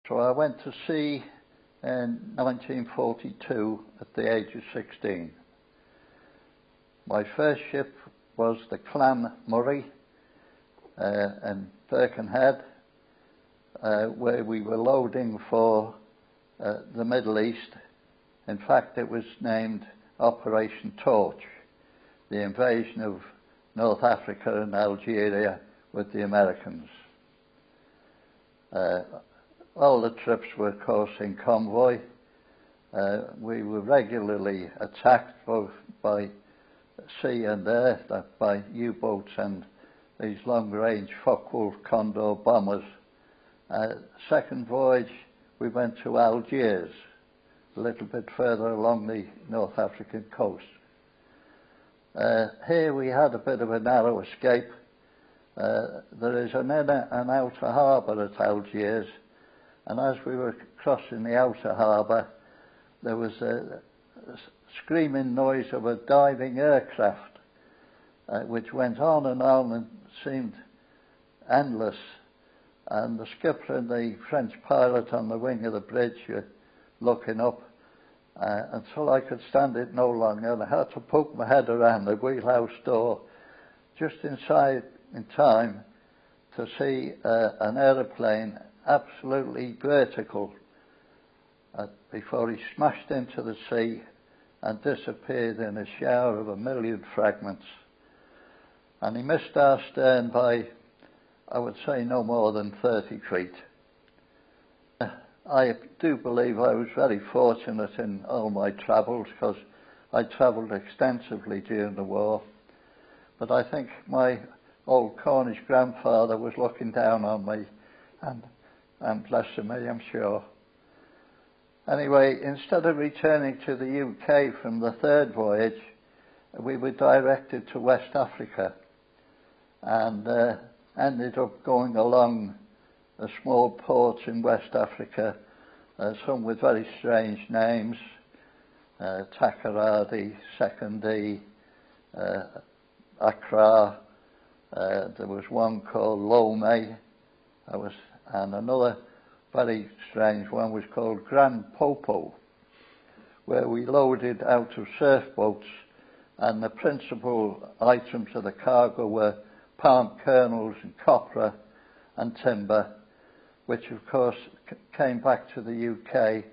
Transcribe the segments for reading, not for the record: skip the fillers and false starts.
So I went to sea in 1942 at the age of 16. My first ship was the Clan Murray in Birkenhead, where we were loading for the Middle East. In fact, it was named Operation Torch, the invasion of North Africa and Algeria with the Americans. All the trips were, of course, in convoy. We were regularly attacked both by sea and air, by U-boats and these long-range Focke-Wulf Condor bombers. Second voyage, we went to Algiers, a little bit further along the North African coast. Here we had a bit of a narrow escape. There is an inner and outer harbour at Algiers, and as we were crossing the outer harbour, there was a screaming noise of a diving aircraft, which went on and seemed endless. And the skipper and the French pilot on the wing of the bridge were looking up until I could stand it no longer, and I had to poke my head around the wheelhouse door just inside in time to see an aeroplane absolutely vertical before he smashed into the sea and disappeared in a shower of 1,000,000 fragments. And he missed our stern by, I would say, no more than 30 feet. I do believe I was very fortunate in all my travels, because I travelled extensively during the war. But I think my old Cornish grandfather was looking down on me, and blessing me, I'm sure. Anyway, instead of returning to the UK from the third voyage, we were directed to West Africa, and ended up going along the small ports in West Africa, some with very strange names, Takoradi, Sekondi, Accra. There was one called Lomé, and another very strange one was called Grand Popo, where we loaded out of surf boats, and the principal items of the cargo were palm kernels and copra and timber, which of course came back to the UK.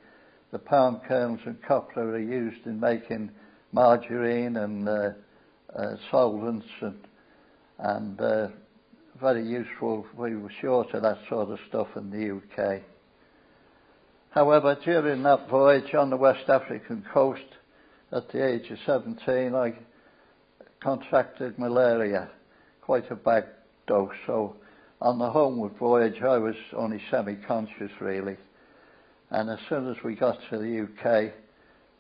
The palm kernels and copra are used in making margarine and solvents, and very useful. We were short of that sort of stuff in the UK. However, during that voyage on the West African coast, at the age of 17, I contracted malaria, quite a bad dose. So on the homeward voyage, I was only semi-conscious, really. And as soon as we got to the UK,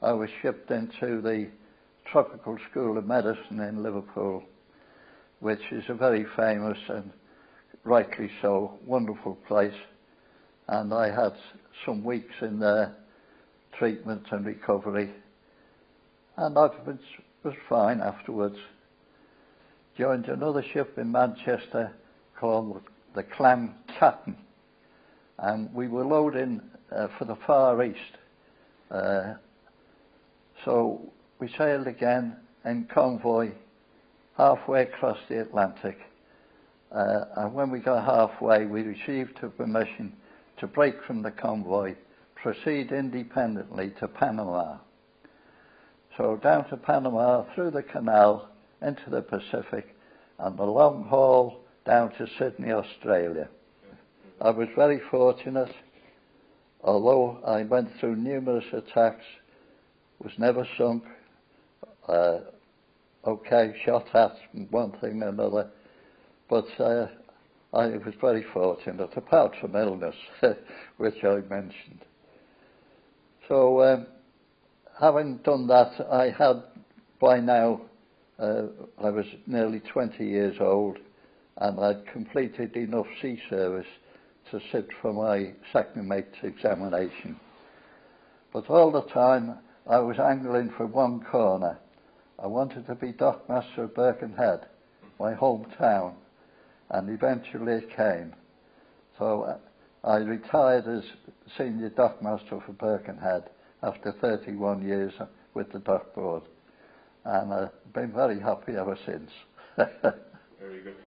I was shipped into the Tropical School of Medicine in Liverpool, which is a very famous, and rightly so, wonderful place. And I had some weeks in there, treatment and recovery, and I was fine afterwards. Joined another ship in Manchester called the Clan Captain, and we were loading for the Far East. So we sailed again in convoy halfway across the Atlantic, and when we got halfway, we received permission to break from the convoy, proceed independently to Panama. So down to Panama, through the canal, into the Pacific, and the long haul down to Sydney, Australia. I was very fortunate, although I went through numerous attacks, was never sunk, shot at one thing and another, but I was very fortunate, apart from illness, which I mentioned. So, having done that, I had by now, I was nearly 20 years old, and I'd completed enough sea service to sit for my second mate's examination. But all the time, I was angling for one corner. I wanted to be Dockmaster of Birkenhead, my hometown, and eventually it came. So I retired as senior dockmaster for Birkenhead after 31 years with the dock board, and I've been very happy ever since. Very good.